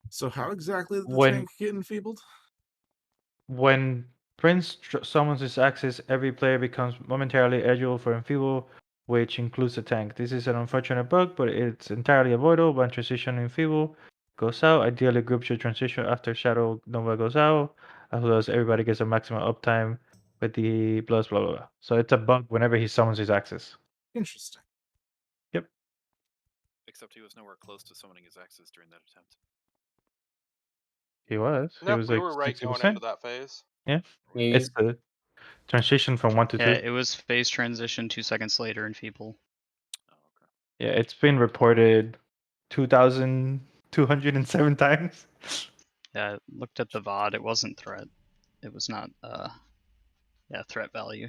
So how exactly did the When tank get enfeebled? when Prince summons his axis, every player becomes momentarily eligible for enfeeble, which includes the tank. This is an unfortunate bug, but it's entirely avoidable when transition enfeeble goes out. Ideally, group should transition after Shadow Nova goes out, as well as everybody gets a maximum uptime with the blah blah blah. So it's a bug whenever he summons his axis. Interesting. Yep. Except he was nowhere close to summoning his axes during that attempt. He was. He Nope, was we like were right 60%. going into that phase. Yeah. Yeah, It's the transition from 1 to 2. Yeah, it was phase transition 2 seconds later in Feeble. Oh, okay. Yeah, it's been reported 2,207 times. Yeah, I looked at the VOD. It wasn't threat. It was not, threat value.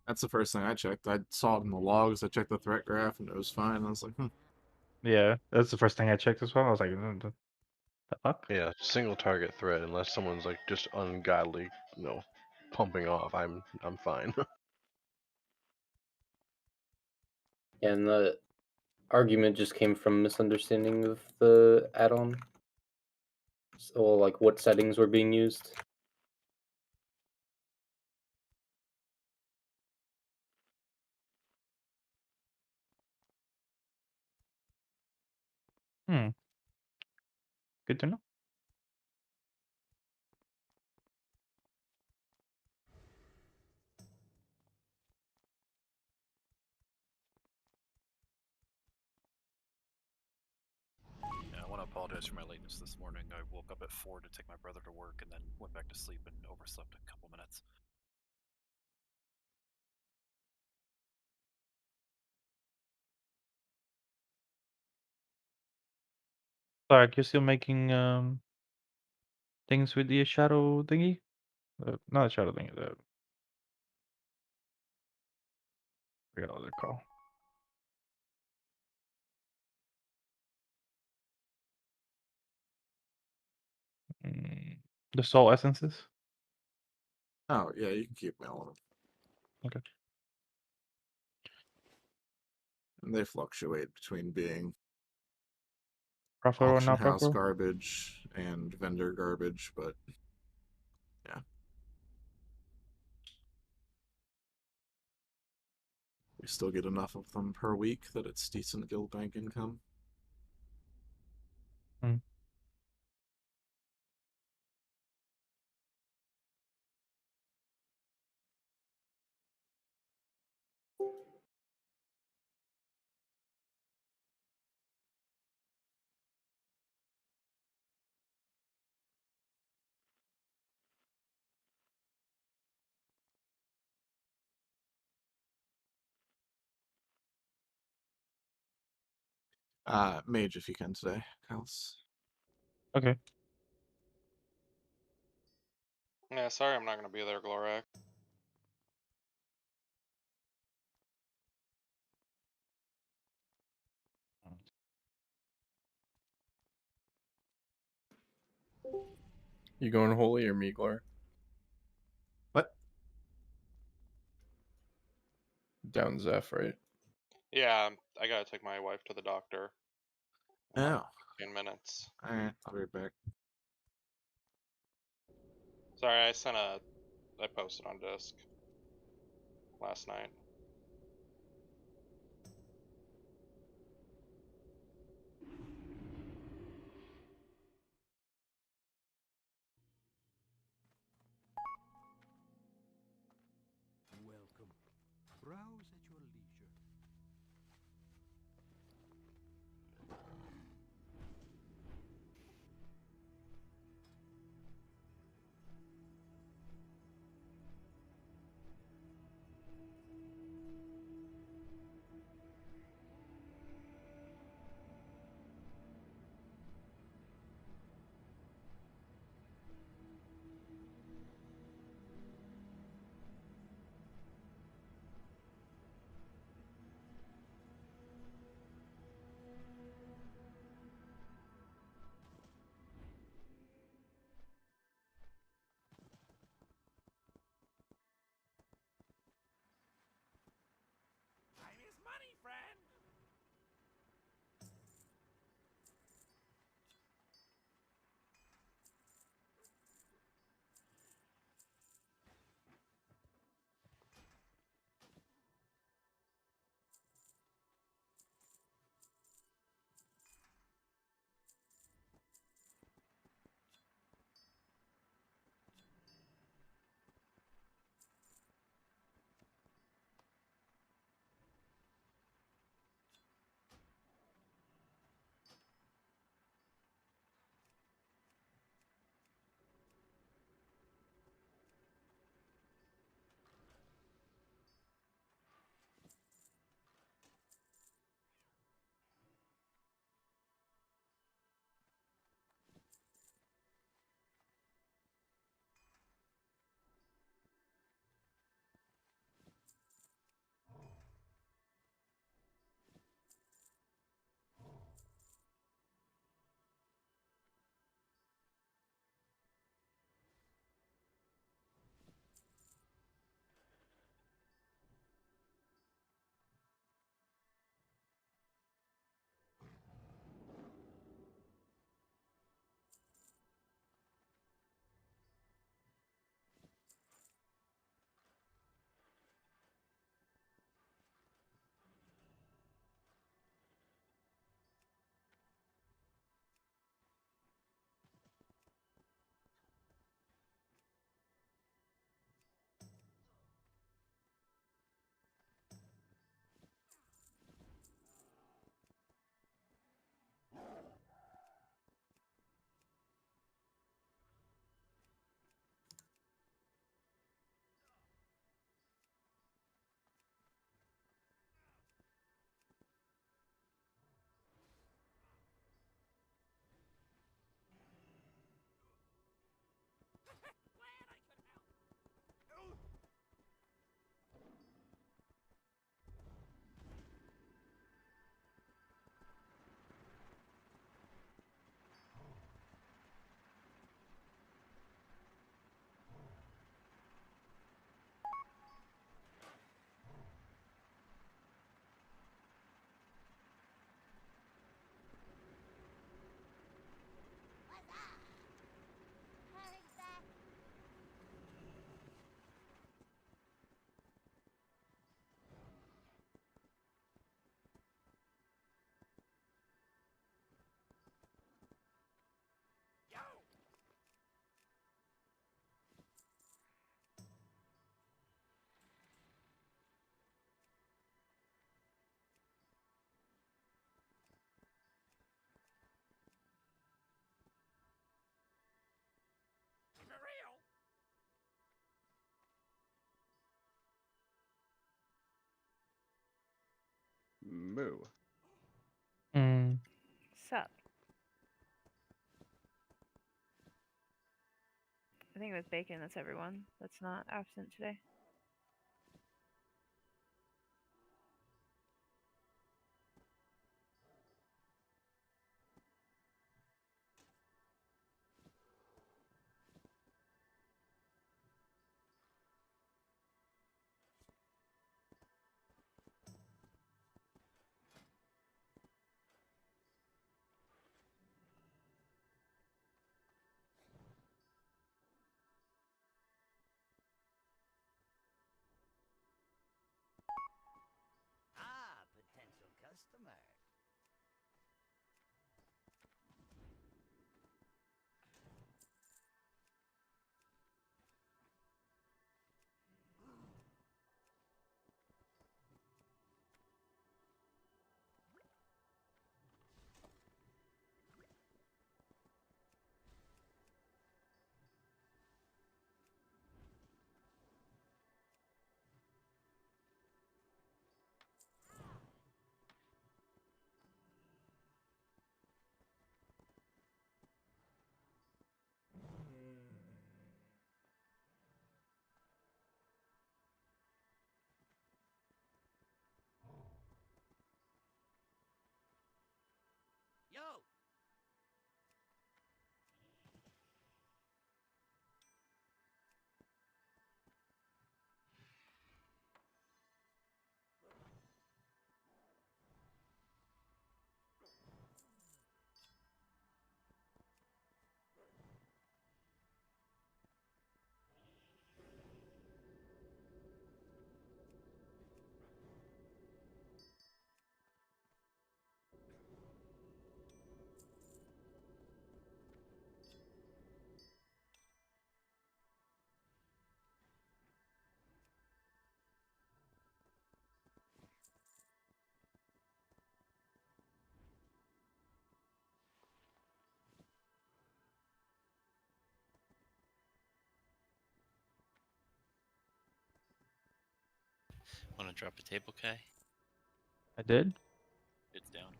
That's the first thing I checked. I saw it in the logs. I checked the threat graph, and it was fine. I was like, Yeah, that's the first thing I checked as well. I was like, the fuck? Yeah, single target threat, unless someone's like just ungodly, pumping off, I'm fine. and the argument just came from misunderstanding of the add-on. So, like, what settings were being used. Good to know. Yeah, I want to apologize for my lateness this morning. I woke up at 4 to take my brother to work and then went back to sleep and overslept a couple minutes. Clark, you're still making things with the shadow thingy? Not a shadow thingy, I forgot what they're called. The soul essences? oh, yeah, you can keep mailing them. Okay. And they fluctuate between being Profitable or auction not house profitable? garbage and vendor garbage, but yeah. We still get enough of them per week that it's decent guild bank income. Mage if you can today, Kyle's. Okay. Yeah, sorry I'm not going to be there, Glorak. You going holy or me, Glor? What? Down Zeph, right? Yeah, I gotta take my wife to the doctor. In like Oh. 15 minutes. Alright, I'll be right back. Sorry, I posted on Disc last night. Welcome. Browse at your leisure. Moo. Mm. Sup? I think it was Bacon. That's everyone. That's not absent today. Ah, potential customer. Yo! Want to drop a table, Kai? I did. It's down.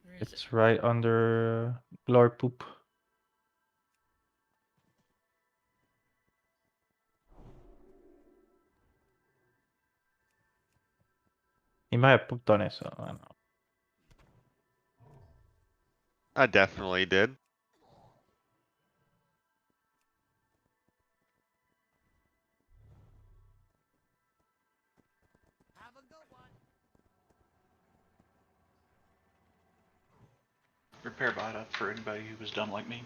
Where is It's right under Glory Poop. He might have pooped on it, so I don't know. I definitely did. Have a good one. Repair bot up for anybody who was dumb like me.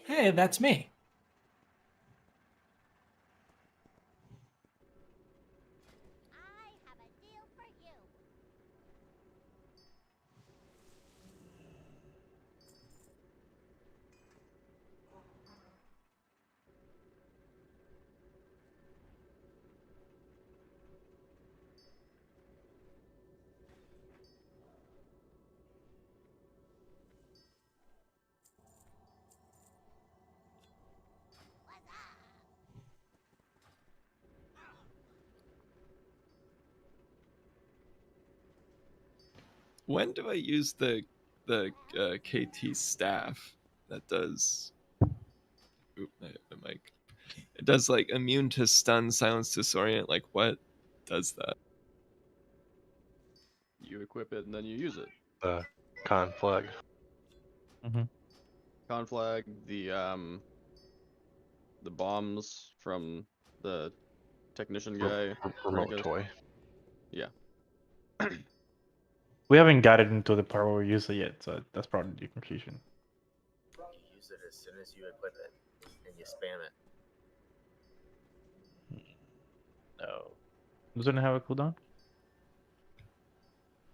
Hey, that's me. When do I use the KT staff that does? Oop, my mic. It does like immune to stun, silence, disorient. Like what does that? You equip it and then you use it. The con flag. Con flag, the bombs from the technician guy. Remote toy. Yeah. We haven't got it into the part where we use it yet, so that's probably the confusion. You use it as soon as you equip it, and you spam it. No. Doesn't it have a cooldown?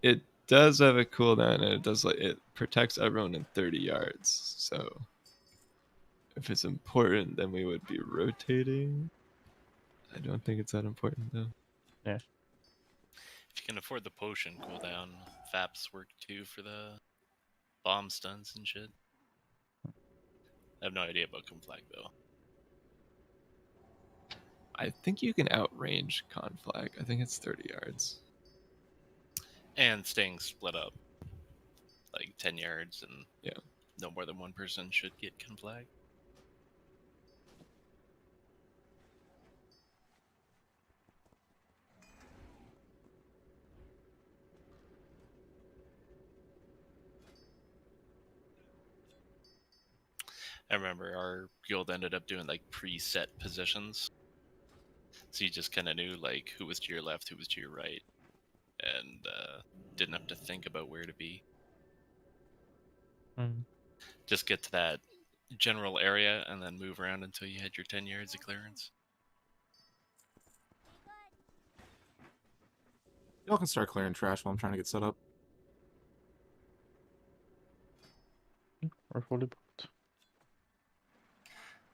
It does have a cooldown, and it does like it protects everyone in 30 yards. So if it's important, then we would be rotating. I don't think it's that important though. Yeah. If you can afford the potion cooldown, FAPs work too for the bomb stuns and shit. I have no idea about Conflag though. I think you can outrange conflag. I think it's 30 yards. And staying split up, like 10 yards, and yeah, no more than one person should get conflag. I remember our guild ended up doing like preset positions. So you just kind of knew like who was to your left, who was to your right, and didn't have to think about where to be. Mm. Just get to that general area and then move around until you hit your 10 yards of clearance. Y'all can start clearing trash while I'm trying to get set up. We're fully booked.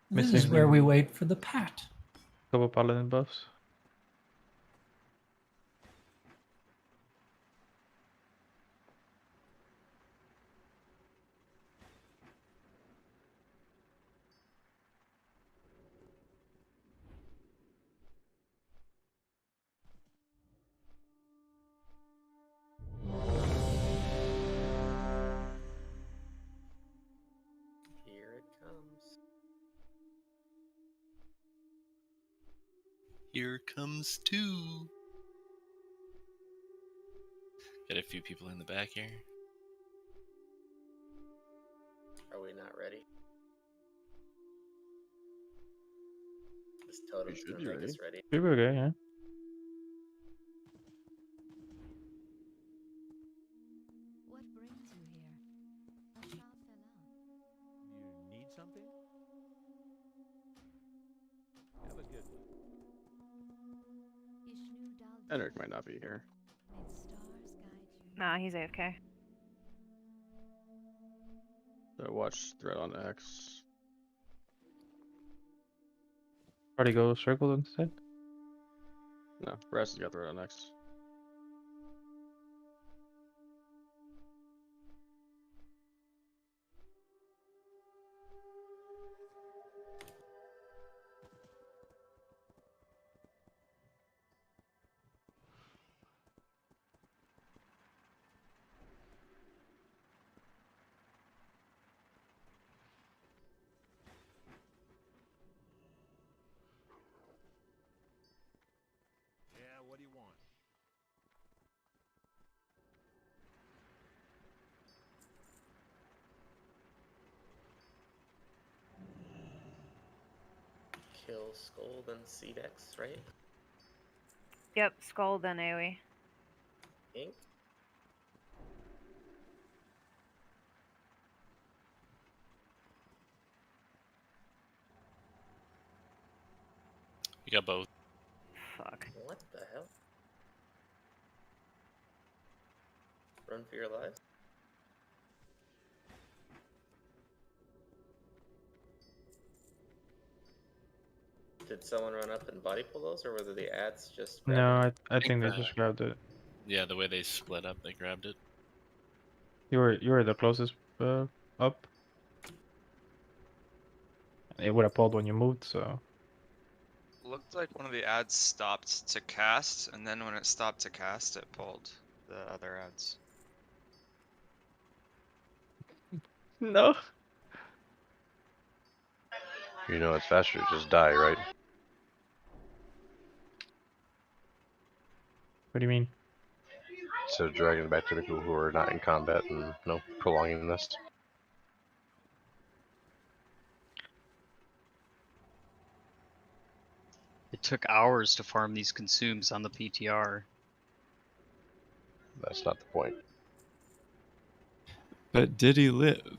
This is where we wait for the pat. Couple paladin buffs. Here it comes. Here comes two. Got a few people in the back here. Are we not ready? This totem's should gonna be make ready. us ready. We were okay, yeah. What brings you here? A shot fell out. You need something? Have a good one. Ishnu Dal Henrik might not be here. May the stars guide you. Nah, he's AFK. So watch thread on X. Party go circle instead. No, Brass has got thread on X. Yeah, what do you want? Kill Skull, then Seedex, right? Yep, Skull, then AoE. Ink. We got both. Fuck. What the hell? Run for your lives. Did someone run up and body pull those, or were the ads just grabbing No, them? I think they just grabbed it. Yeah, the way they split up, they grabbed it. You were the closest up. It would have pulled when you moved, so Looked like one of the ads stopped to cast, and then when it stopped to cast, it pulled the other ads. no. You know it's faster to just die, right? What do you mean? So dragging it back to the people who are not in combat and prolonging this. It took hours to farm these consumes on the PTR. That's not the point. But did he live?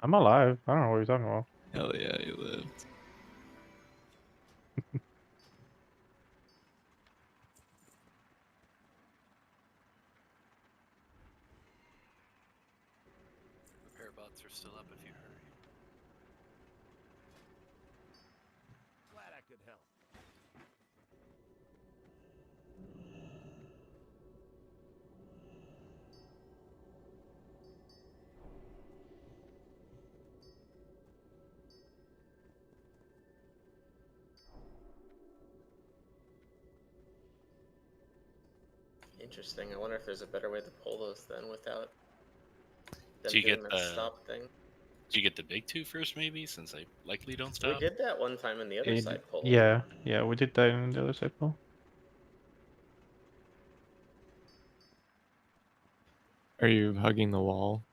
I'm alive. I don't know what you're talking about. Hell yeah, he lived. Repair bots are still up if you hurry. Glad I could help. Interesting. I wonder if there's a better way to pull those then without them Do you doing get that the stop thing. Do you get the big two first, maybe, since they likely don't We stop? did that one time in the other side pull. Yeah, yeah, we did that in the other side pull. Are you hugging the wall?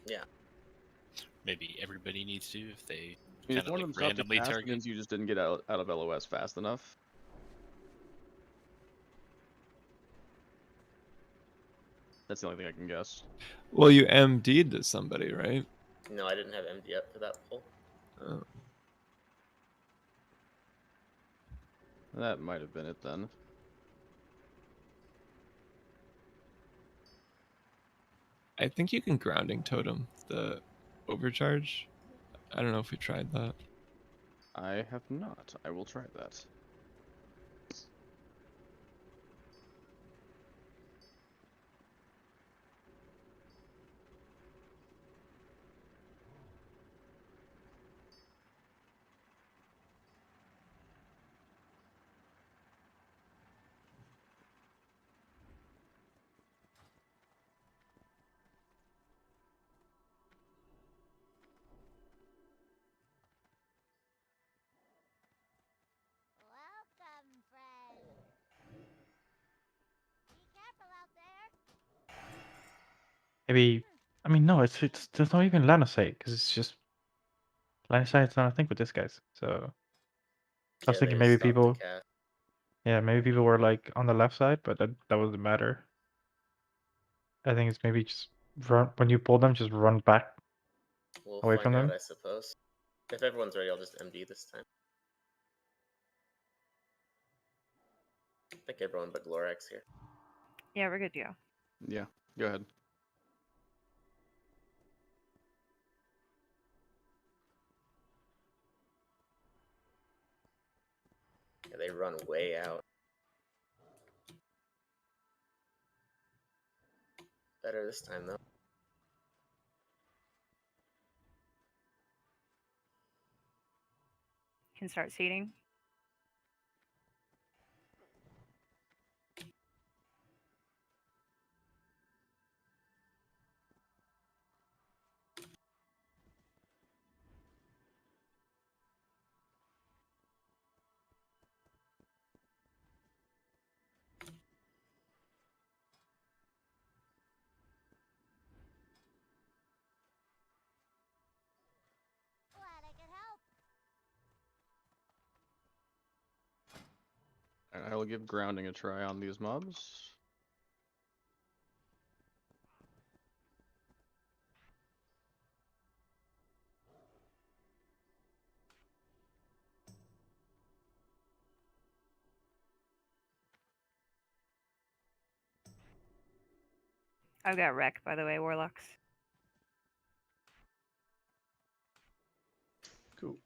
Yeah. Maybe everybody needs to if they I mean, if kind of one like of them stopped to randomly cast, it target. means you just didn't get out of LOS fast enough. That's the only thing I can guess. Well, you MD'd to somebody, right? No, I didn't have MD up for that pull. Oh. That might have been it then. I think you can grounding totem the overcharge. I don't know if we tried that. I have not. I will try that. Welcome, friend. Be careful out there. Maybe, I mean, no, it's there's not even line of sight because it's just line of sight's not a thing with this guys. So I was Yeah, thinking they maybe stopped the people, cast. yeah, maybe people were like on the left side, but that wouldn't matter. I think it's maybe just run when you pull them, just run back We'll away find from out, them. I suppose. If everyone's ready, I'll just MD this time. I think everyone but Glorax here. Yeah, we're good to go. Yeah, go ahead. Yeah, they run way out. Better this time, though. Can start seating. Glad I could help. I will give grounding a try on these mobs. I've got wreck, by the way, Warlocks. Cool.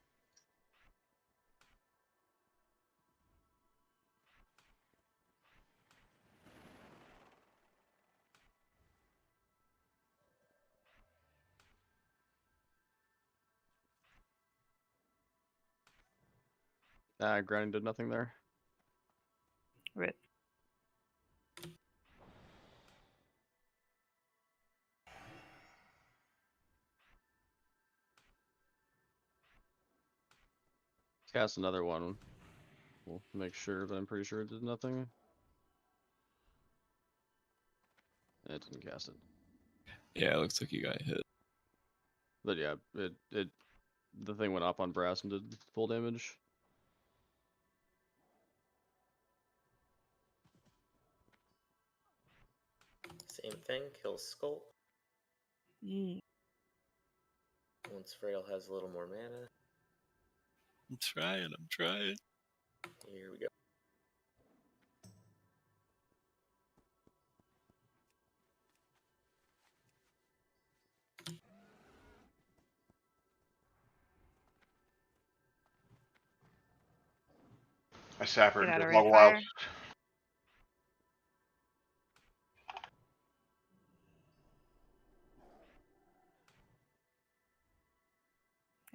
Grounding did nothing there. Rip. Cast another one. We'll make sure, but I'm pretty sure it did nothing. It didn't cast it. Yeah, it looks like you got hit. But yeah, the thing went up on brass and did full damage. Same thing, kill Skull. Yeah. Once Frail has a little more mana. I'm trying. Here we go. I Sapper Get and out go of log rate wild. fire.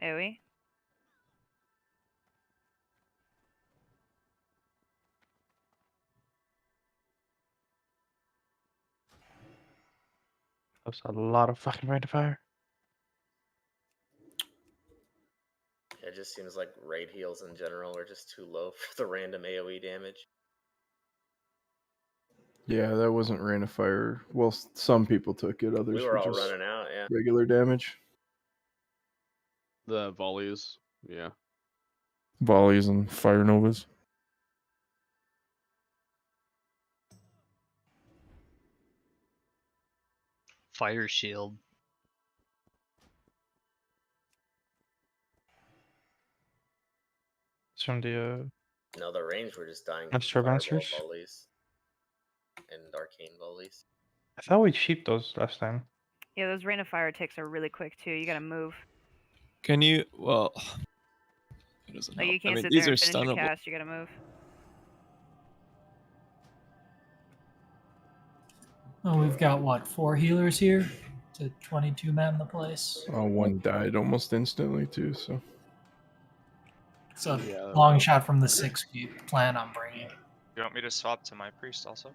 AoE. That's a lot of fucking rate of fire. It just seems like raid heals in general are just too low for the random AoE damage. Yeah, that wasn't rain of fire. Well, some people took it. Others We were all just running out, yeah. regular damage. The volleys, yeah. Volleys and fire novas. Fire shield. It's from the No, the range were just dying from Astro fireball Bouncers. volleys and arcane volleys. I thought we sheeped those last time. Yeah, those rain of fire ticks are really quick too. You gotta move. Can you? Well, it doesn't Like help. you can't I mean, sit these there are and finish your stunnable. cast. You gotta move. Oh, we've got what, 4 healers here to 22 man the place. One died almost instantly too. So It's a Yeah, long shot from the 6 we plan on bringing. You want me to swap to my priest also?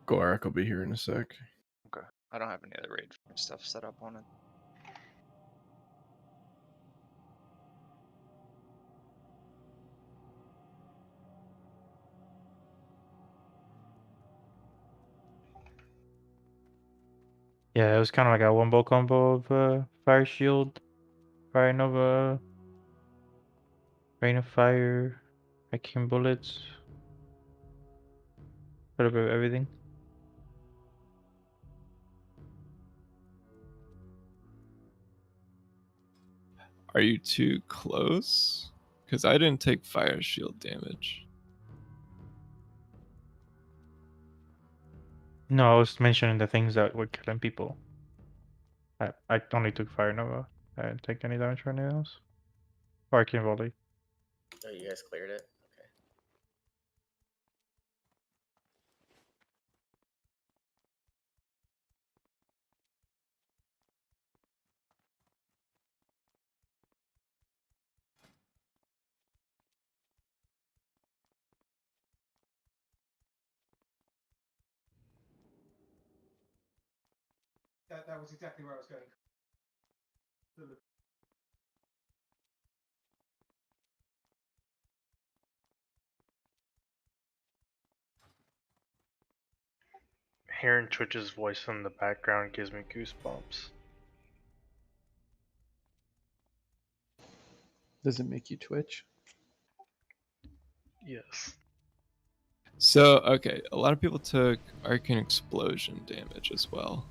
Gorak will be here in a sec. Okay. I don't have any other raid stuff set up on it. Yeah, it was kind of like a one-ball combo of Fire Shield, Fire Nova, Rain of Fire, Hacking Bullets, a little bit of everything. Are you too close? Because I didn't take fire shield damage. No, I was mentioning the things that were killing people. I only took Fire Nova. I didn't take any damage from anything else. Or Hacking Volley. Oh, you guys cleared it? Okay. That was exactly where I was going. Hearing Twitch's voice in the background gives me goosebumps. Does it make you twitch? Yes. So, okay, a lot of people took arcane explosion damage as well.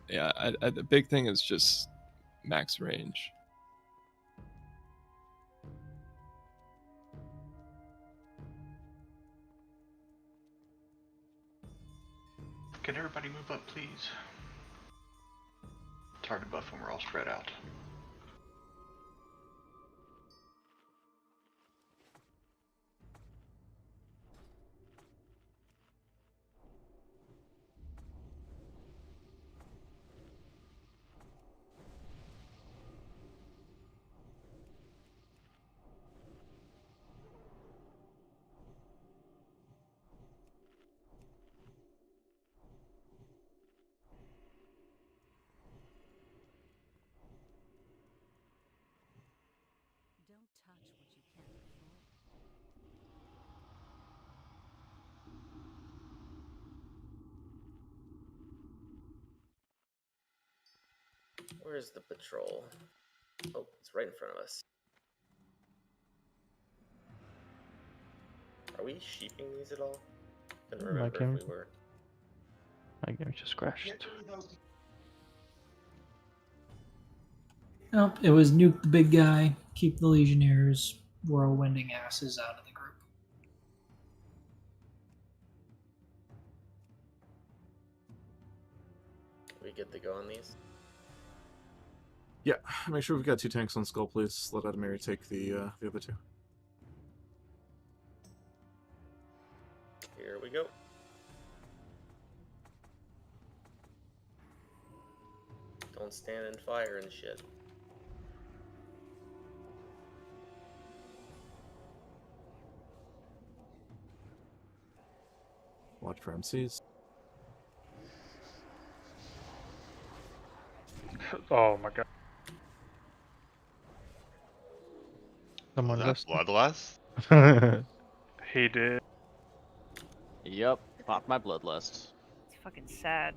Yeah, the big thing is just max range. Can everybody move up, please? It's hard to buff when we're all spread out. Don't touch what you can't afford. Where's the patrol? Oh, it's right in front of us. Are we sheeping these at all? Couldn't remember game- if we were. My game just crashed. Nope, it was nuke the big guy, keep the Legionnaires whirlwinding asses out of the group. We good to go on these? Yeah, make sure we've got 2 tanks on Skull, please. Let Adamiri take the other 2. Here we go. Don't stand in fire and shit. Watch for MCs. Oh my god. Someone Was that just. bloodlust? He did. Yep, popped my bloodlust. It's fucking Sag.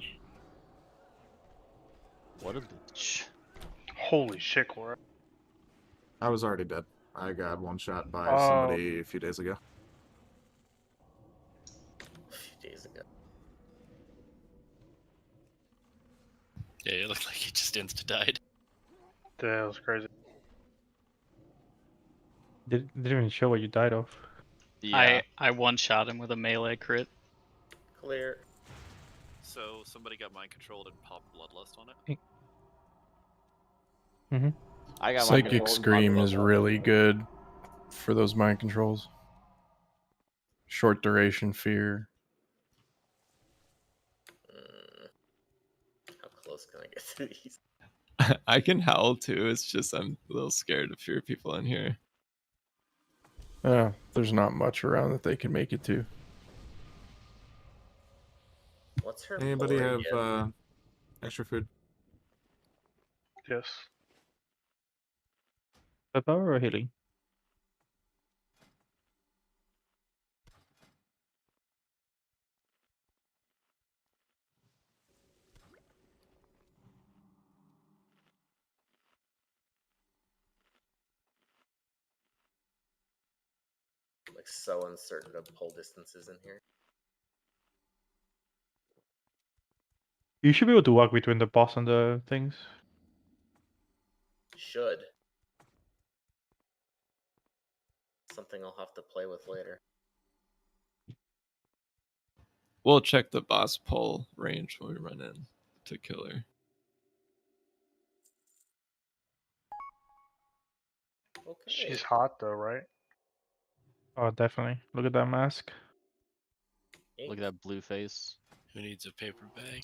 What a bitch. Holy shit, Cora. I was already dead. I got one shot by Oh. somebody a few days ago. A few days ago. Yeah, it looked like he just insta died. That was crazy. Didn't even show what you died of. Yeah. I one-shot him with a melee crit. Clear. So somebody got mind controlled and popped bloodlust on it. Mm-hmm. I got Psychic my Scream is really good for those mind controls. Short duration fear. How close can I get to these? I can howl too. It's just I'm a little scared of fear people in here. There's not much around that they can make it to. What's her Anybody lore have again? extra food? Yes. Power or healing? Like so uncertain of pull distances in here. You should be able to walk between the boss and the things. Should. Something I'll have to play with later. We'll check the boss pull range when we run in to killer. Okay. She's hot though, right? Oh, definitely. Look at that mask. Look at that blue face. Who needs a paper bag?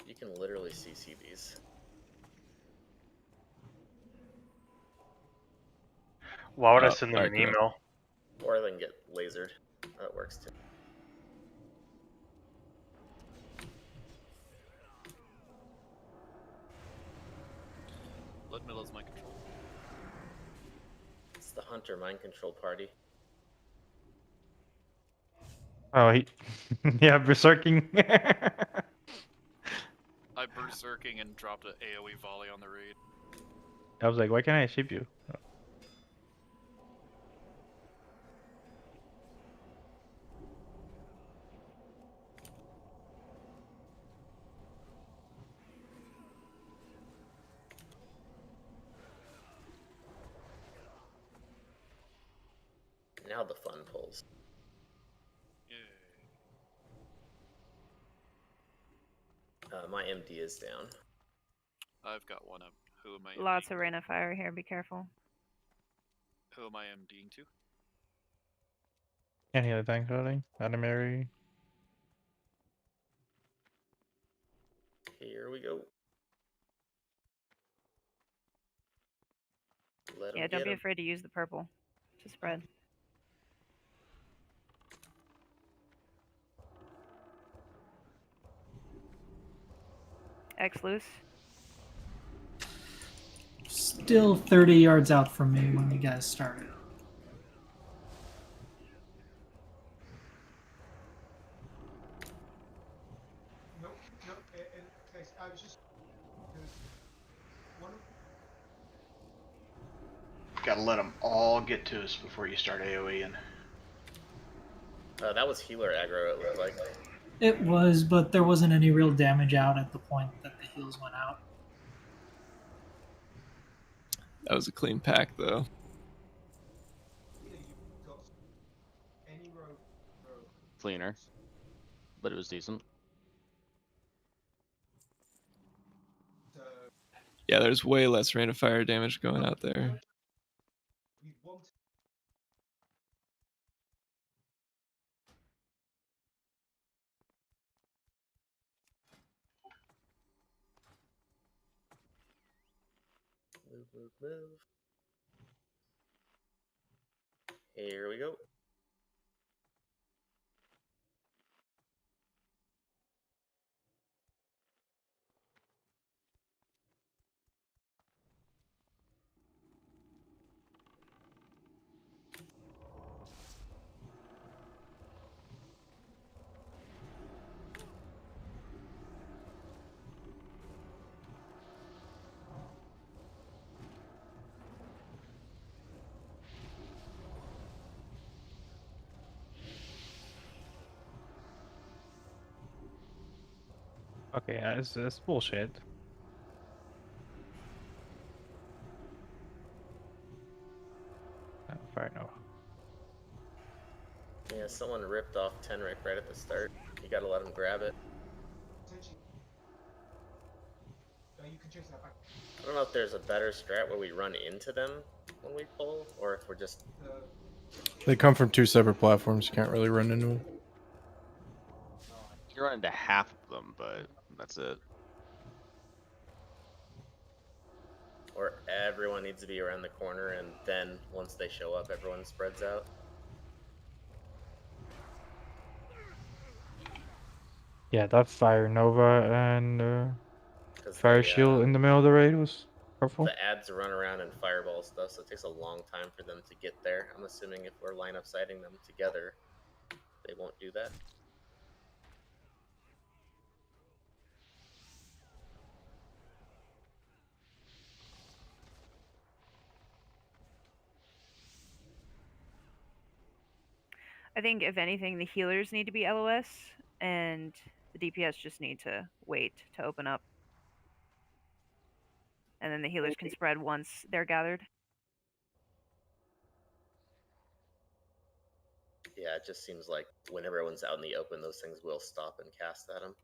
You can literally CC these. Why would I send them an Alright, email? Or they can get lasered. That works too. Ludmilla's mind control. It's the Hunter mind control party. Oh, he. Yeah, berserking. I berserking and dropped an AoE volley on the raid. I was like, why can't I ship you? Now the fun pulls. My MD is down. I've got one up. Who am I? Lots of rain of fire here. Be careful. Who am I MDing to? Any other thing, really? Animary. Here we go. Let Yeah, don't be afraid to use the purple to spread. X loose. Still 30 yards out from me when you guys started. I was just Gotta let them all get to us before you start AoEing. That was healer aggro, it looked like. It was, but there wasn't any real damage out at the point that the heals went out. That was a clean pack though. Cleaner. But it was decent. Yeah, there's way less rain of fire damage going out there. Move, move, move. Here we go. Okay, yeah, it's bullshit. Fire Nova. Yeah, someone ripped off Tenric right at the start. You gotta let him grab it. I don't know if there's a better strat where we run into them when we pull, or if we're just... They come from two separate platforms. You can't really run into them. You run into half of them, but that's it. Or everyone needs to be around the corner, and then once they show up, everyone spreads out. Yeah, that Fire Nova and 'Cause Fire they, Shield in the middle of the raid was powerful. The ads run around and fireball stuff, so it takes a long time for them to get there. I'm assuming if we're line up sighting them together, they won't do that. I think if anything, the healers need to be LOS, and the DPS just need to wait to open up, and then the healers can spread once they're gathered. Yeah, it just seems like when everyone's out in the open, those things will stop and cast at them.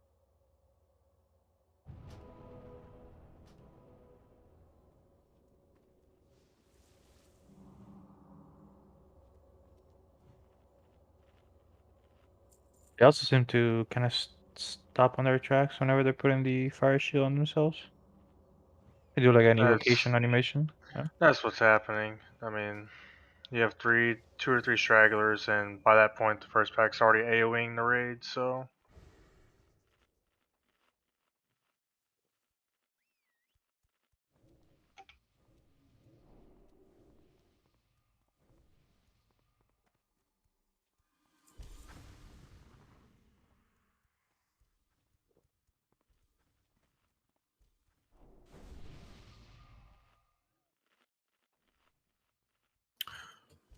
They also seem to kind of stop on their tracks whenever they're putting the Fire Shield on themselves. They do like an evocation animation. Yeah. That's what's happening. I mean, you have two or three stragglers, and by that point, the first pack's already AoEing the raid, so.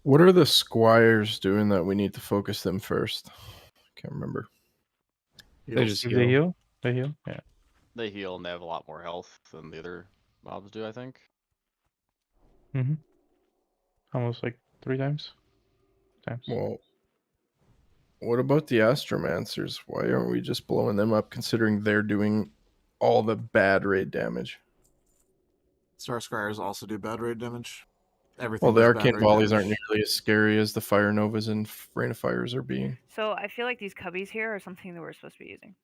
What are the squires doing that we need to focus them first? Can't remember. They just heal. They heal. Yeah. They heal and they have a lot more health than the other mobs do, I think. Mm-hmm. Almost like 3 times. Well, what about the Astromancers? Why aren't we just blowing them up, considering they're doing all the bad raid damage? Star Scryers also do bad raid damage. Everything Well, the does bad arcane raid volleys damage. aren't nearly as scary as the Fire Novas and Rain of Fires are being. So I feel like these cubbies here are something that we're supposed to be using.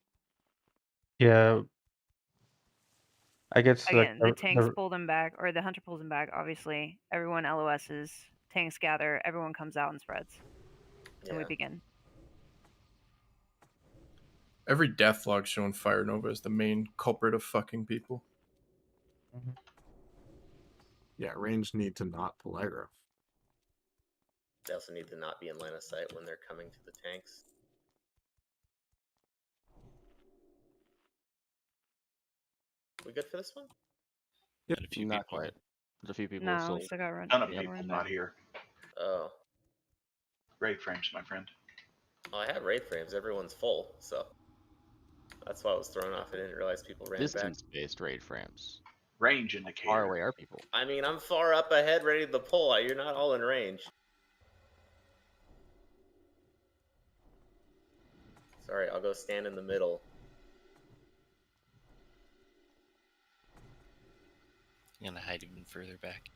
Yeah. I guess Again, like the tanks pull them back, or the hunter pulls them back. Obviously, everyone LOSs, tanks gather, everyone comes out and spreads, and we Yeah. begin. Every death log showing Fire Nova is the main culprit of fucking people. Yeah, range need to not pull aggro. They also need to not be in line of sight when they're coming to the tanks. We good for this one? Yeah, a few Not people. quite. There's a few people No, still. we still got run. Ton of we got people run not back. here. Oh. Raid frames, my friend. Oh, I have raid frames. Everyone's full, so that's why I was thrown off. I didn't realize people ran back. Distance-based raid frames. Range How indicator. far away are people? I mean, I'm far up ahead, ready to pull. You're not all in range. Sorry, I'll go stand in the middle. I'm gonna hide even further back.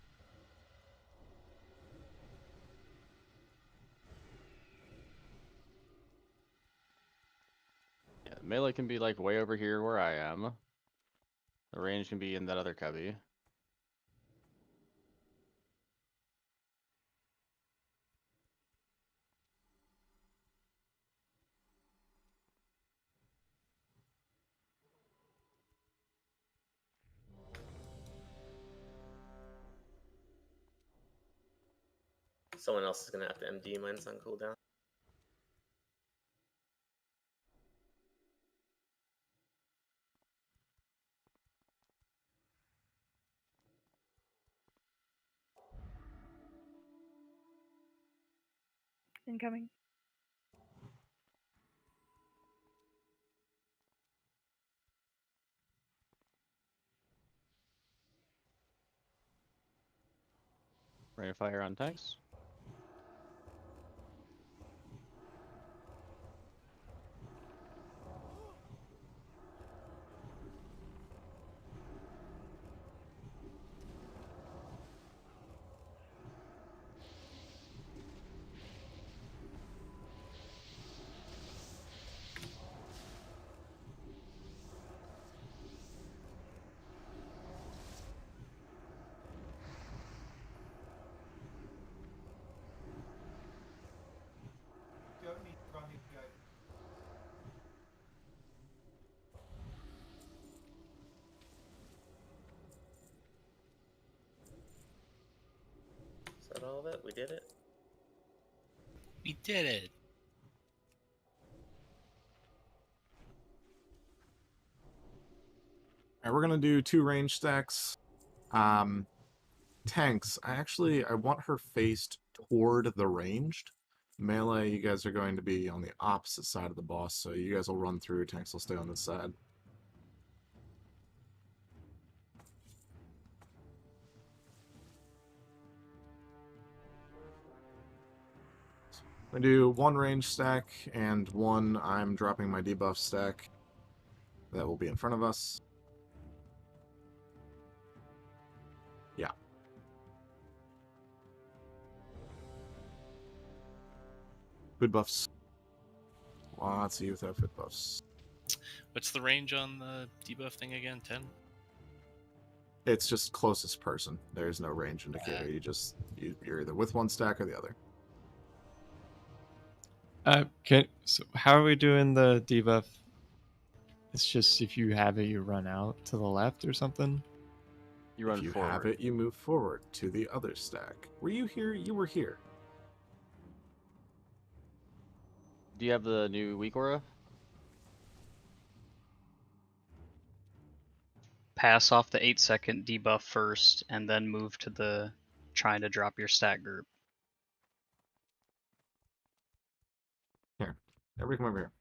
Yeah, melee can be like way over here where I am. The range can be in that other cubby. Someone else is gonna have to MD. Mine's on cooldown. Incoming. Rain of fire on tanks. Is that all of it? We did it? We did it. Alright, we're gonna do 2 range stacks. Tanks. I want her faced toward the ranged. Melee, you guys are going to be on the opposite side of the boss, so you guys will run through. Tanks will stay on this side. I do 1 range stack and 1 I'm dropping my debuff stack. That will be in front of us. Yeah. Food buffs. Lots of youth have food buffs. What's the range on the debuff thing again? 10? It's just closest person. There's no range indicator. You're either with 1 stack or the other. So how are we doing the debuff? It's just if you have it, you run out to the left or something. You run if you forward. have it, you move forward to the other stack. Were you here? You were here. Do you have the new weak aura? Pass off the 8-second debuff first, and then move to the trying to drop your stat group. Here. Everybody come over here.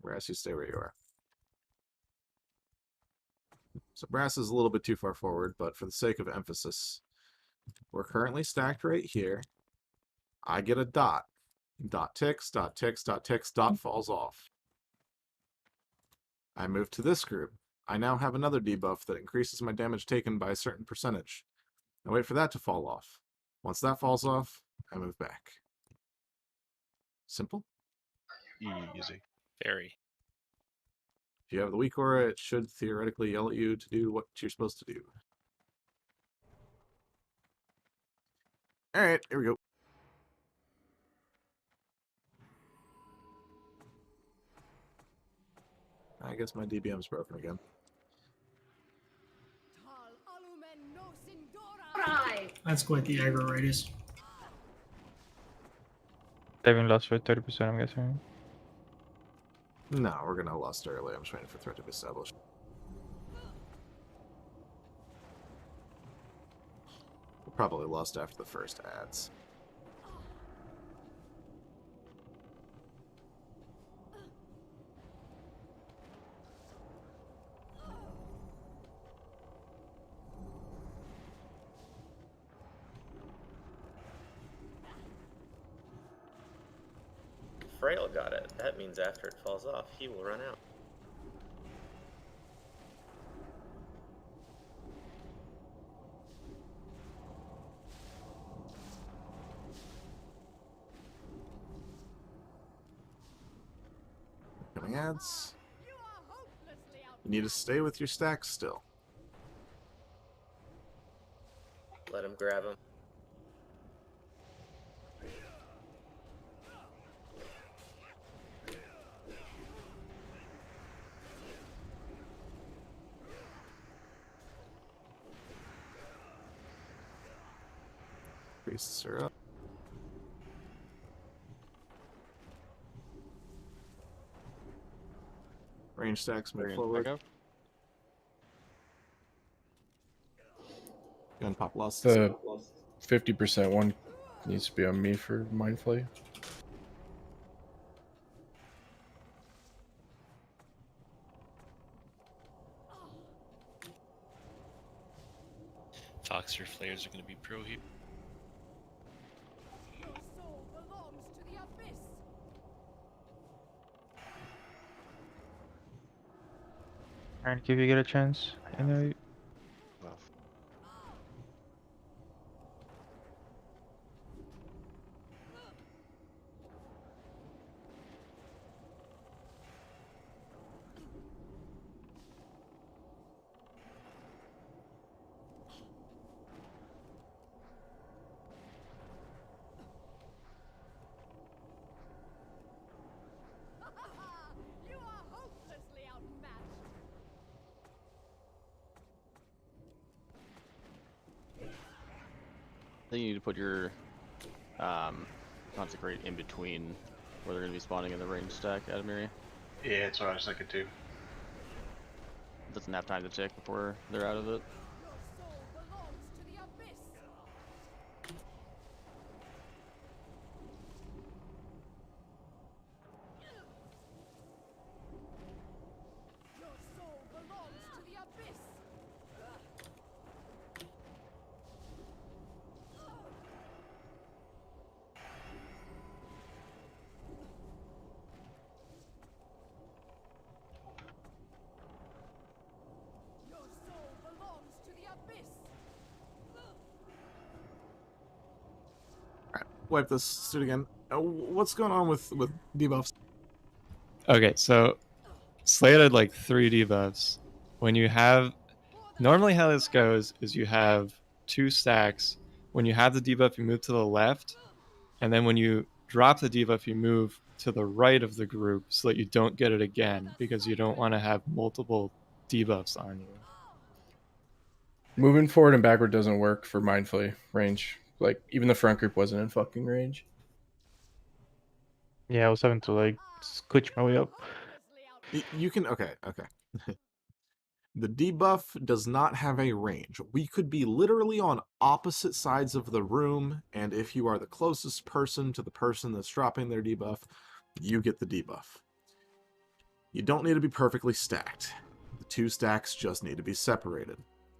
Brass, you stay where you are. So Brass is a little bit too far forward, but for the sake of emphasis, we're currently stacked right here. I get a dot. Dot ticks, dot ticks, dot ticks, dot falls off. I move to this group. I now have another debuff that increases my damage taken by a certain percentage. I wait for that to fall off. Once that falls off, I move back. Simple. Easy. Very. If you have the weak aura, it should theoretically yell at you to do what you're supposed to do. Alright, here we go. I guess my DBM's broken again. That's quite the aggro radius. Saving lost for 30%, I'm guessing. No, we're gonna lust early. I'm just waiting for threat to be established. We'll probably lust after the first ads. Frail got it. That means after it falls off, he will run out. Coming ads. You need to stay with your stacks still. Let him grab him. Priests are up. Range stacks move forward. Gun pop lost. The 50% one needs to be on me for Mind Flay. Fox, your flares are going to be pro here. And if you get a chance, you know. You are hopelessly outmatched. I think you need to put your consecrate in between where they're going to be spawning in the range stack, Adamiri. Yeah, that's what I was thinking too. Doesn't have time to tick before they're out of it. Wipe this suit again. What's going on with debuffs? Okay, so Slade had like 3 debuffs. When you have, normally how this goes is you have 2 stacks. When you have the debuff, you move to the left, and then when you drop the debuff, you move to the right of the group so that you don't get it again, because you don't want to have multiple debuffs on you. Moving forward and backward doesn't work for mindfully range. Like, even the front group wasn't in fucking range. Yeah, I was having to like scooch my way up. You can okay. The debuff does not have a range. We could be literally on opposite sides of the room, and if you are the closest person to the person that's dropping their debuff, you get the debuff. You don't need to be perfectly stacked. The 2 stacks just need to be separated.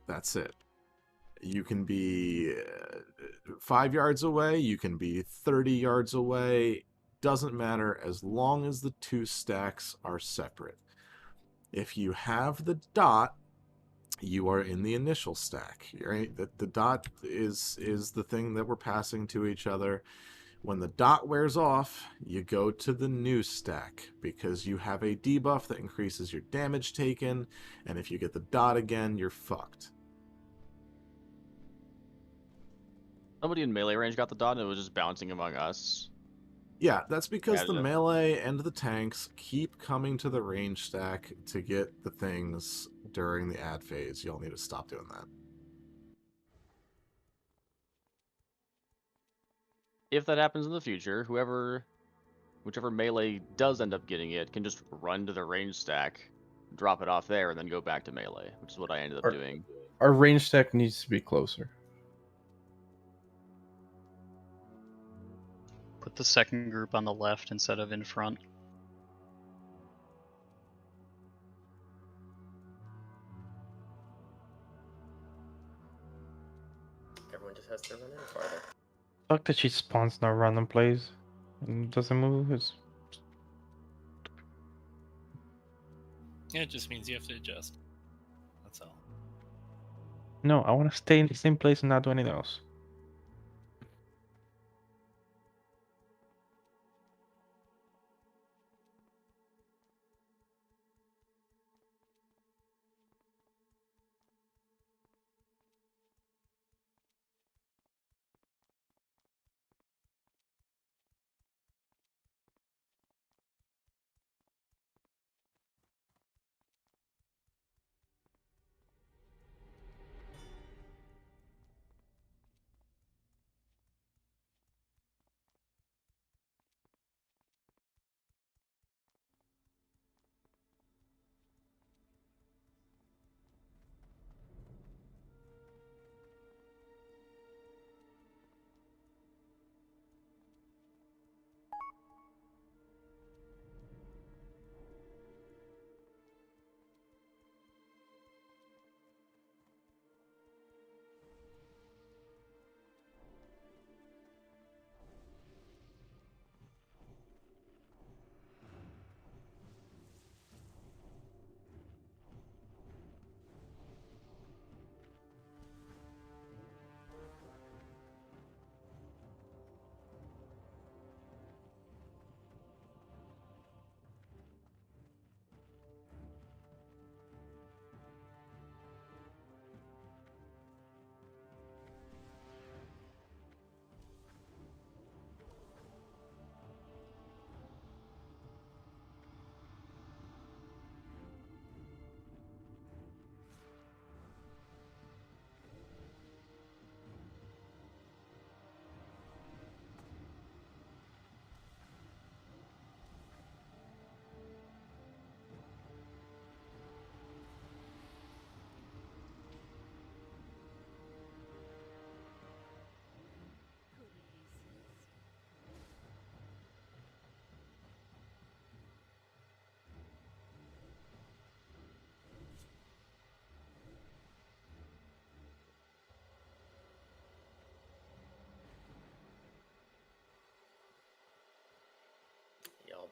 That's it. You can be 5 yards away, you can be 30 yards away, doesn't matter as long as the 2 stacks are separate. If you have the dot, you are in the initial stack, right? The dot is the thing that we're passing to each other. When the dot wears off, you go to the new stack because you have a debuff that increases your damage taken, and if you get the dot again, you're fucked. Somebody in melee range got the dot and it was just bouncing among us. Yeah, that's because Yeah, the melee and the tanks keep coming to the range stack to get the things during the ad phase. You'll need to stop doing that. If that happens in the future, whichever melee does end up getting it can just run to the range stack, drop it off there, and then go back to melee, which is what I ended up doing. Our range stack needs to be closer. Put the second group on the left instead of in front. Everyone just has to run in farther. Fuck that she spawns no random plays and doesn't move. It's... Yeah, it just means you have to adjust. That's all. No, I want to stay in the same place and not do anything else.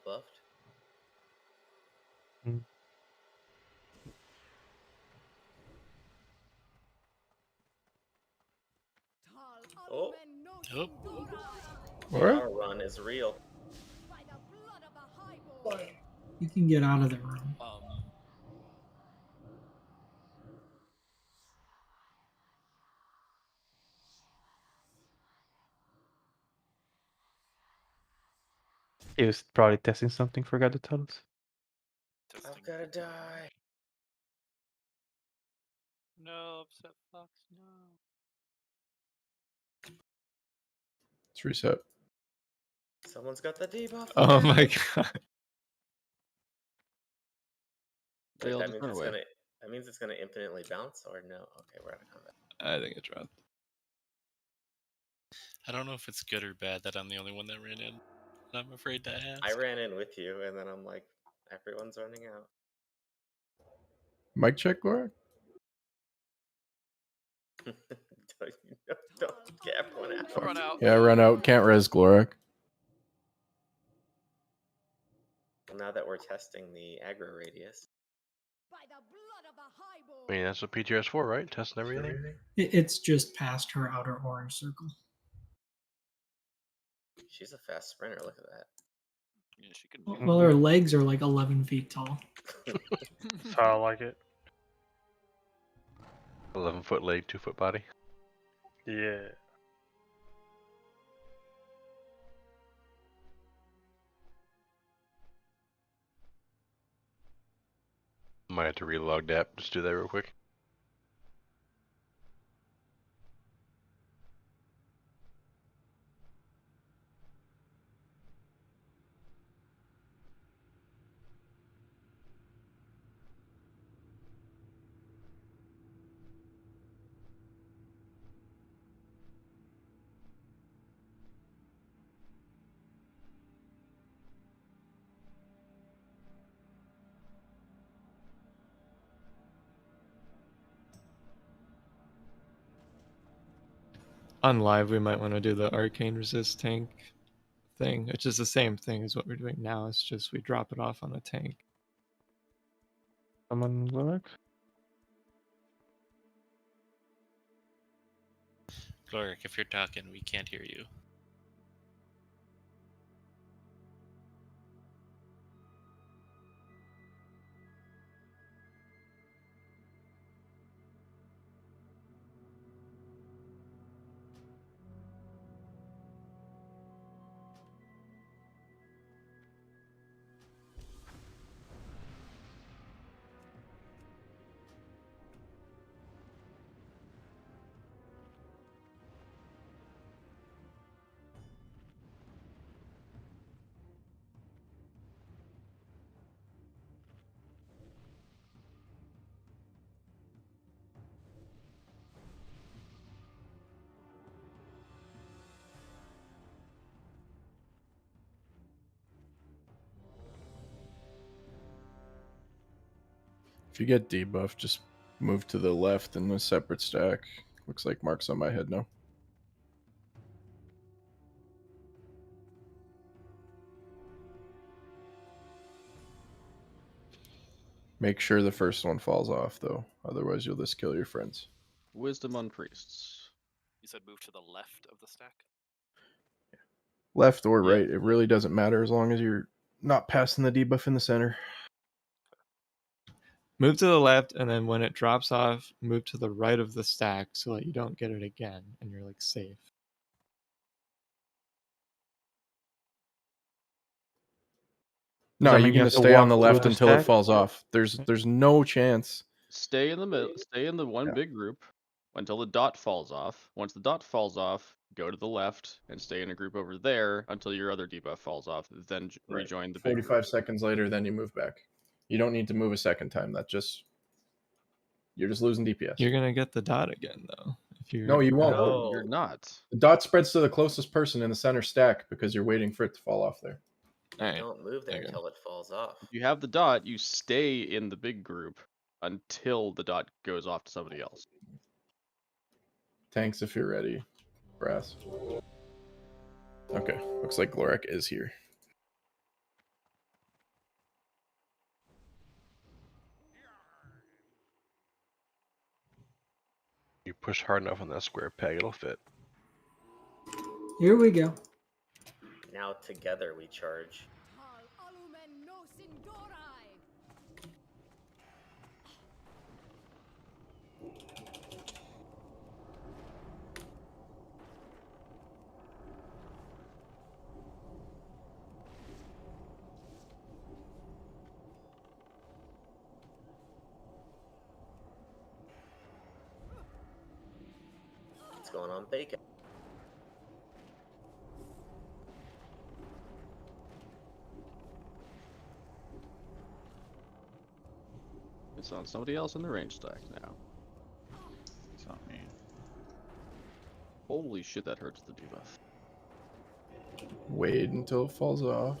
buffed. Oh, What? our run is real. You can get out of the room. He was probably testing something, forgot to tell us. I'm gonna die. No, upset fox, no. Let's reset. Someone's got the debuff. Oh again. my god. Wait, Failed that to means turn it's away. gonna. That means it's gonna infinitely bounce, or no? Okay, we're out of combat. I think it dropped. I don't know if it's good or bad that I'm the only one that ran in. I'm afraid to ask. I ran in with you, and then I'm like, everyone's running out. Mic check, Gloria? don't get everyone out. Run out. Yeah, run out. Can't res Glorak. Well, now that we're testing the aggro radius. I mean, that's what PTR's for, right? Testing everything. It's just past her outer orange circle. She's a fast sprinter. Look at that. Yeah, she can. Well, her legs are like 11 feet tall. That's how I like it. 11-foot leg, 2-foot body. Yeah. Might have to relog that. Just do that real quick. On live, we might want to do the arcane resist tank thing, which is the same thing as what we're doing now. It's just we drop it off on a tank. Someone Glorak? Glorik, if you're talking, we can't hear you. If you get debuff, just move to the left in a separate stack. Looks like Mark's on my head now. Make sure the first one falls off, though. Otherwise, you'll just kill your friends. Wisdom on priests. You said move to the left of the stack? Left or Yeah. right, it really doesn't matter as long as you're not passing the debuff in the center. Move to the left, and then when it drops off, move to the right of the stack so that you don't get it again, and you're like safe. No, that you're mean you gonna have to stay on walk the through left the until it stack? falls off. There's no chance. Stay in the middle. Stay in the one Yeah. big group until the dot falls off. Once the dot falls off, go to the left and stay in a group over there until your other debuff falls off. Then Right. rejoin the big 45 group. seconds later, then you move back. You don't need to move a second time. You're just losing DPS. You're gonna get the dot again, though. If you're No, you won't. No, you're not. The dot spreads to the closest person in the center stack because you're waiting for it to fall off there. Alright. Don't move there There you go. until it falls off. If you have the dot, you stay in the big group until the dot goes off to somebody else. Tanks if you're ready. Brass. Okay, looks like Glorak is here. push hard enough on that square peg, it'll fit. Here we go. Now together we charge. What's going on, Bacon? It's on somebody else in the range stack now. It's not me. Holy shit, that hurts the debuff. Wait until it falls off.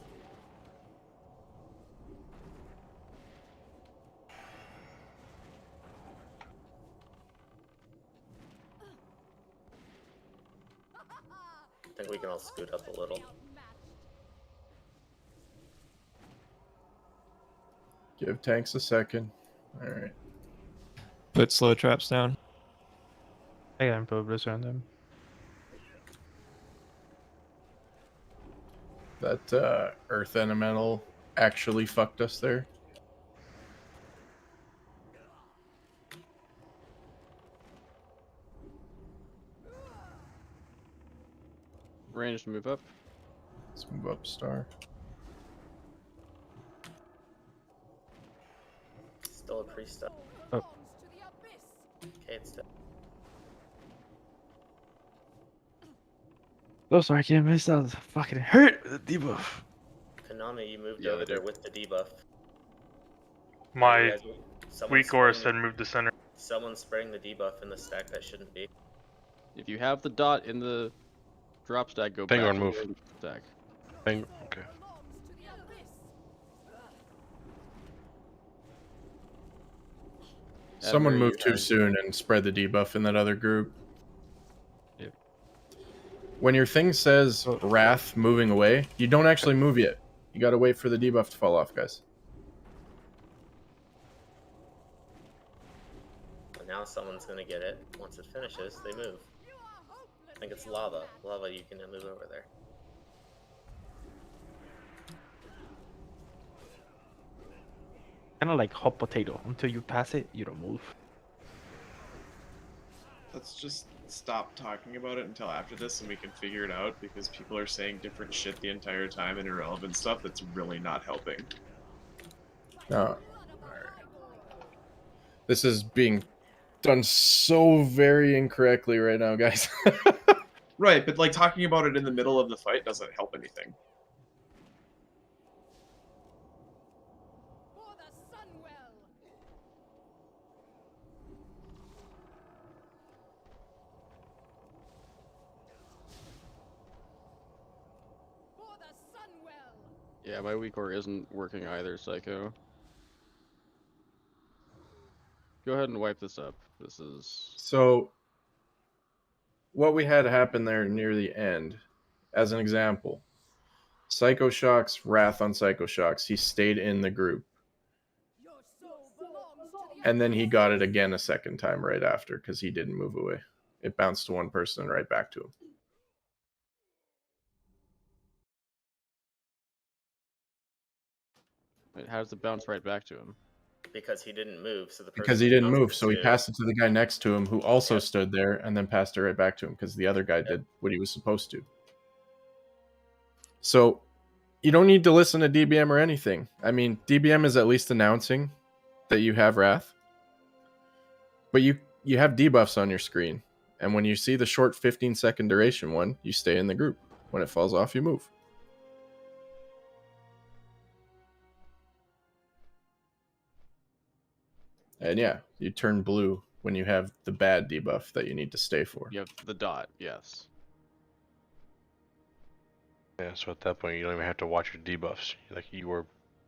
I think we can all scoot up a little. Give tanks a second. All right. Put slow traps down. I got Impel Blizzard on them. That Earth Elemental actually fucked us there. Range to move up. Let's move up, Star. Still a priest up. Oh. Okay, it's dead. Oh, sorry, I can't miss that. Fucking hurt with the debuff. Konami, you moved Yeah, over they there do. with the debuff. My Someone's weak aura spraying said move to center. Someone's spraying the debuff in the stack that shouldn't be. If you have the dot in the drop stack, go Penguin back to move. the range stack. Okay. Someone Admiral, moved you too have- soon and spread the debuff in that other group. Yep. When your thing says Wrath moving away, you don't actually move yet. You gotta wait for the debuff to fall off, guys. But now someone's gonna get it. Once it finishes, they move. I think it's lava. Lava, you can move over there. Kind of like hot potato. Until you pass it, you don't move. Let's just stop talking about it until after this and we can figure it out, because people are saying different shit the entire time and irrelevant stuff that's really not helping. No. This is being done so very incorrectly right now, guys. Right, but like talking about it in the middle of the fight doesn't help anything. Yeah, my weak core isn't working either, Psycho. Go ahead and wipe this up. This is... So, what we had happen there near the end, as an example, Psycho Shock's Wrath on Psycho Shock's, he stayed in the group. And then he got it again a second time right after, because he didn't move away. It bounced to one person and right back to him. Wait, how does it bounce right back to him? Because he didn't move, so the person Because he didn't bounced move, it so he to- passed it to the guy next to him, who also stood there, and then passed it right back to him, because the other guy did what he was supposed to. So, you don't need to listen to DBM or anything. I mean, DBM is at least announcing that you have Wrath. But you have debuffs on your screen. And when you see the short 15-second duration one, you stay in the group. When it falls off, you move. And yeah, you turn blue when you have the bad debuff that you need to stay for. You have the dot, yes. Yeah, so at that point, you don't even have to watch your debuffs. Like you were,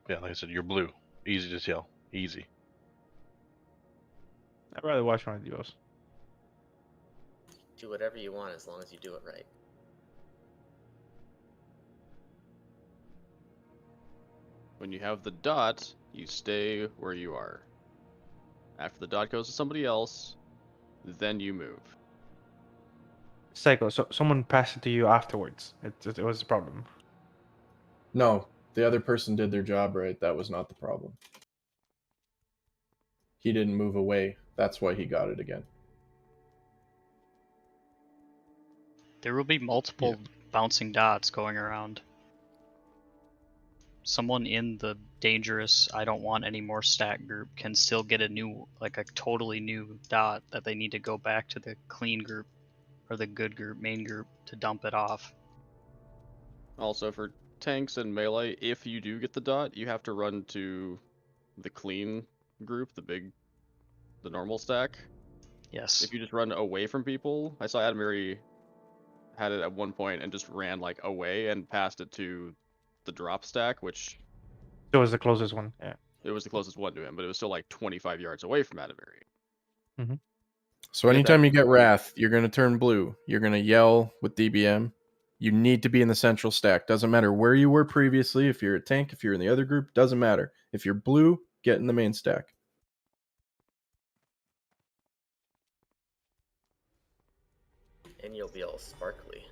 yeah, like I said, you're blue. Easy to tell. Easy. I'd rather watch one of those. Do whatever you want as long as you do it right. When you have the dot, you stay where you are. After the dot goes to somebody else, then you move. Psycho. So someone passed it to you afterwards. It was a problem. No, the other person did their job right. That was not the problem. He didn't move away. That's why he got it again. There will be multiple bouncing dots going around. Someone in the dangerous I don't want any more stack group can still get a new, like a totally new dot that they need to go back to the clean group or the good group, main group, to dump it off. Also, for tanks and melee, if you do get the dot, you have to run to the clean group, the normal stack. Yes. If you just run away from people, I saw Adamiri had it at one point and just ran like away and passed it to the drop stack, which It was the closest one. Yeah. it was the closest one to him, but it was still like 25 yards away from Adamiri. So anytime you get Wrath, you're going to turn blue. You're going to yell with DBM. You need to be in the central stack. Doesn't matter where you were previously. If you're a tank, if you're in the other group, doesn't matter. If you're blue, get in the main stack. And you'll be all sparkly.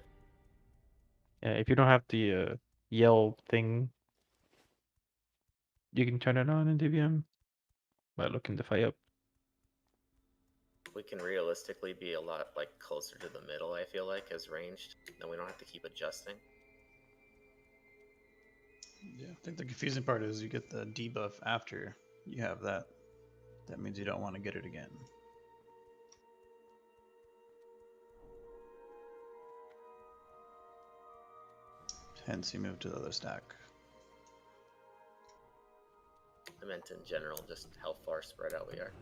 Yeah. If you don't have the yell thing, you can turn it on in DVM by looking the fight up. We can realistically be a lot like closer to the middle, I feel like, as ranged. Then we don't have to keep adjusting. Yeah, I think the confusing part is you get the debuff after you have that. That means you don't want to get it again. Hence, you move to the other stack. I meant in general, just how far spread out we are.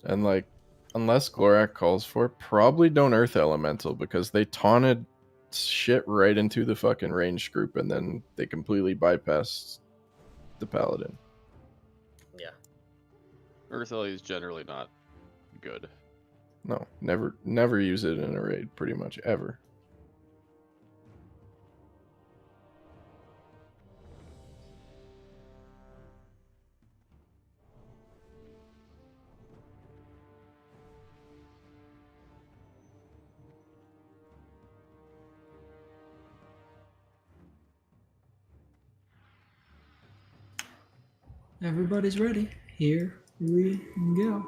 And like, unless Glorak calls for it, probably don't Earth Elemental because they taunted shit right into the fucking ranged group and then they completely bypassed the Paladin. Yeah. Earthly is generally not good. No, never use it in a raid, pretty much ever. Everybody's ready. Here we go.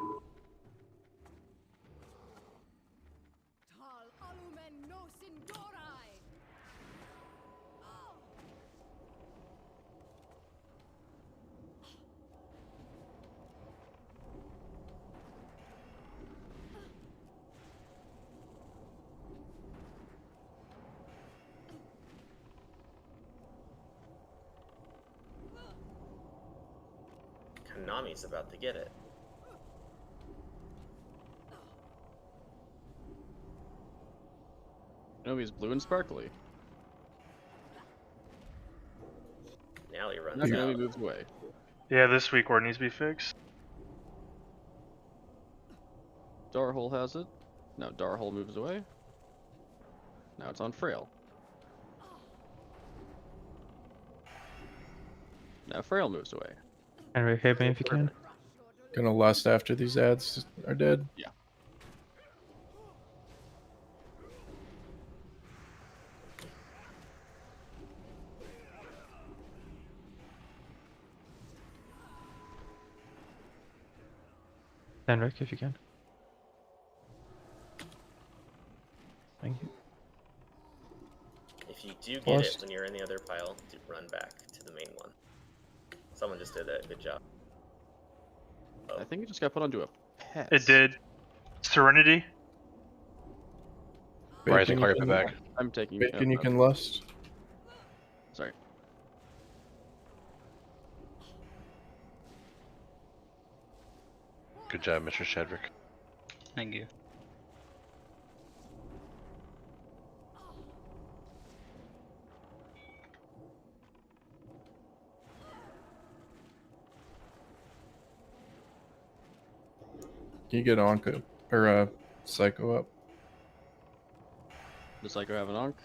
Konami's about to get it. No, he's blue and sparkly. Now he runs Now he out. moves away. Yeah, this week where it needs to be fixed. Darhole has it. Now Darhole moves away. Now it's on Frail. Now Frail moves away. And hit me if you can. Gonna lust after these ads are dead. Yeah. Henrik, if you can. Thank you. If you do get Plus- it when you're in the other pile, do run back to the main one. Someone just did that. Good job. Oh. I think it just got put onto a pet. It did. Serenity. Rising you Clark can- back. I'm taking. Bacon you can lust. Sorry. Good job, Mr. Shedrick. Thank you. Can you get Onka or Psycho up? Does Psycho have an Ankh?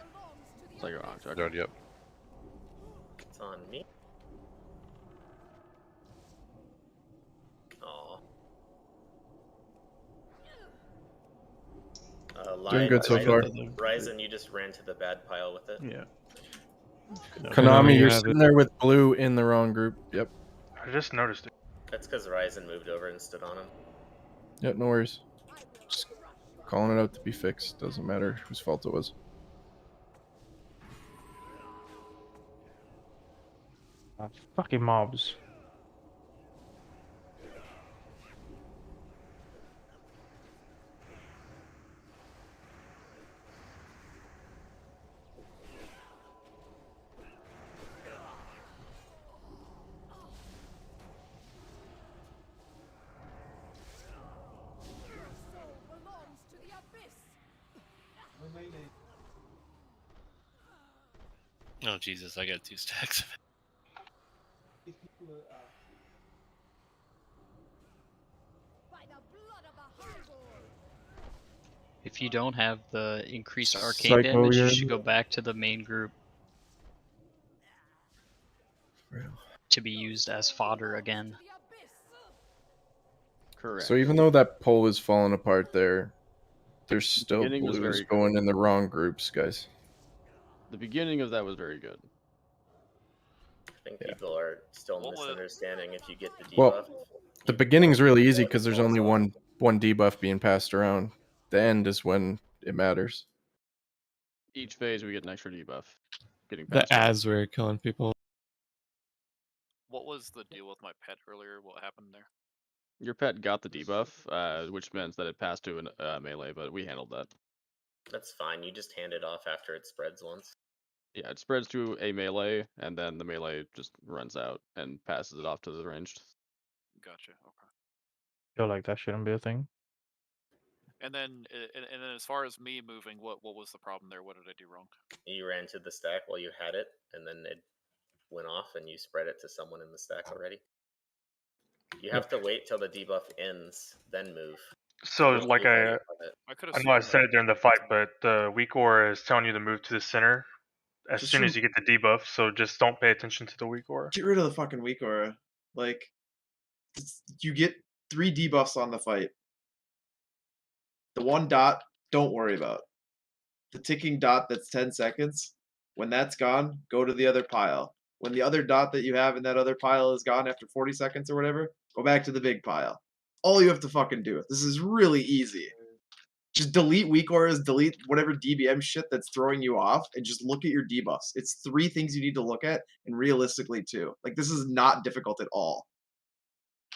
Psycho Ankh. Okay. Good, yep. It's on me. Aw. Doing good so far. Ryzen, you just ran to the bad pile with it. Yeah. Konami, you you're have sitting it. there with blue in the wrong group. Yep. I just noticed it. That's because Ryzen moved over and stood on him. Yep, no worries. Just calling it out to be fixed. Doesn't matter whose fault it was. Fucking mobs. Oh Jesus, I got 2 stacks of it. If you don't have the increased arcane Psycho, damage, you you're should in. go back to the main group to be used as fodder again. Correct. So even though that poll is falling apart there, there's still beginning was blues very going in the wrong groups, guys. The beginning of that was very good. I think people are still misunderstanding if you get the debuff. Well, the beginning's really easy because there's only one debuff being passed around. The end is when it matters. Each phase we get an extra debuff. Getting The past around. ads were killing people. What was the deal with my pet earlier? What happened there? Your pet got the debuff, which meant that it passed to a melee, but we handled that. That's fine. You just hand it off after it spreads once. Yeah, it spreads to a melee, and then the melee just runs out and passes it off to the ranged. Gotcha. Okay. Feel like that shouldn't be a thing. And then as far as me moving, what was the problem there? What did I do wrong? You ran to the stack while you had it, and then it went off, and you spread it to someone in the stack already. You have to wait till the debuff ends, then move. So, Don't like move while you I have it. I know I said it during the fight, but the weak aura is telling you to move to the center as Just soon as you get the debuff. So just don't pay attention to the weak aura. Get rid of the fucking weak aura. Like, you get 3 debuffs on the fight. The 1 dot, don't worry about. The ticking dot that's 10 seconds, when that's gone, go to the other pile. When the other dot that you have in that other pile is gone after 40 seconds or whatever, go back to the big pile. All you have to fucking do. This is really easy. Just delete weak auras, delete whatever DBM shit that's throwing you off, and just look at your debuffs. It's 3 things you need to look at, and realistically 2. Like, this is not difficult at all.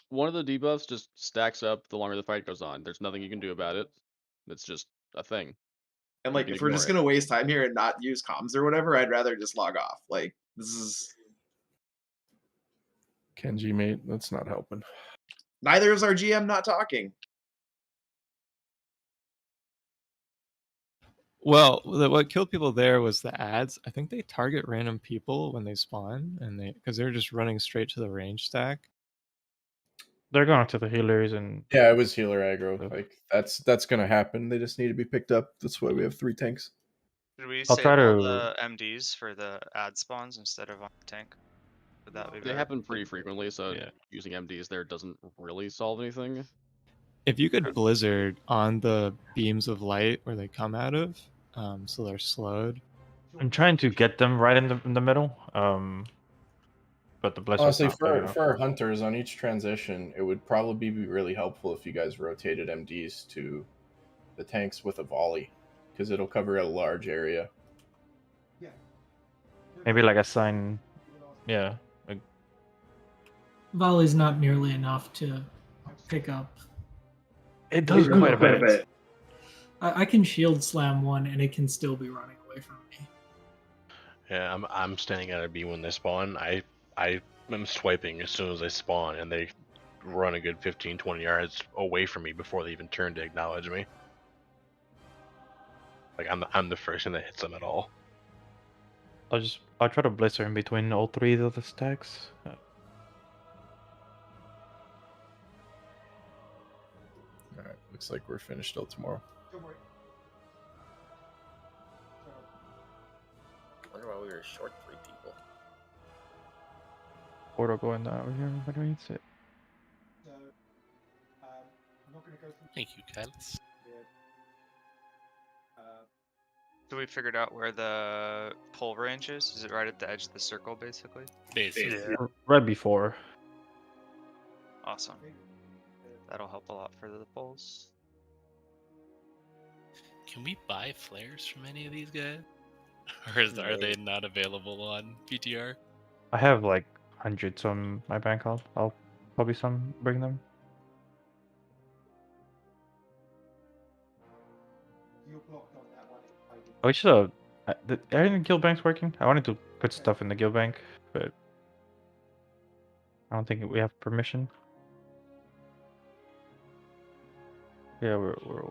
One of the debuffs just stacks up the longer the fight goes on. There's nothing you can do about it. It's just a thing. And You like, can if we're ignore just it. gonna waste time here and not use comms or whatever, I'd rather just log off. Like, this is Kenji, mate, that's not helping. neither is our GM not talking. Well, what killed people there was the ads. I think they target random people when they spawn, and because they're just running straight to the range stack. They're going to the healers and Yeah, it was healer aggro. Like that's gonna happen. They just need to be picked up. That's why we have 3 tanks. Should we I'll save try all to- the MDs for the ad spawns instead of on the tank? Would that be They better? happen pretty frequently, so using MDs there doesn't really solve anything. If you could blizzard on the beams of light where they come out of, so they're slowed. I'm trying to get them right in the middle. But the blizzard's Honestly, not big enough. for our hunters on each transition, it would probably be really helpful if you guys rotated MDs to the tanks with a volley, because it'll cover a large area. Maybe like a sign. Yeah. Like, Volley's not nearly enough to pick up. it does quite a bit. I can shield slam one and it can still be running away from me. Yeah, I'm standing at a B when they spawn. I'm swiping as soon as they spawn, and they run a good 15-20 yards away from me before they even turn to acknowledge me. Like I'm the first thing that hits them at all. I'll try to blizzard in between all 3 of the stacks. looks like we're finished till tomorrow. Wonder why we were short 3 people. Portal going down over here. Everybody reads it. Thank you, Kylis. So we figured out where the pull range is? Is it right at the edge of the circle, basically? Basically. Right before. Awesome. That'll help a lot for the pulls. Can we buy flares from any of these guys? Or are they not available on PTR? I have like hundreds on my bank account. I'll probably bring them. Oh, we should are any guild banks working? I wanted to put stuff in the guild bank, but I don't think we have permission. Yeah, we're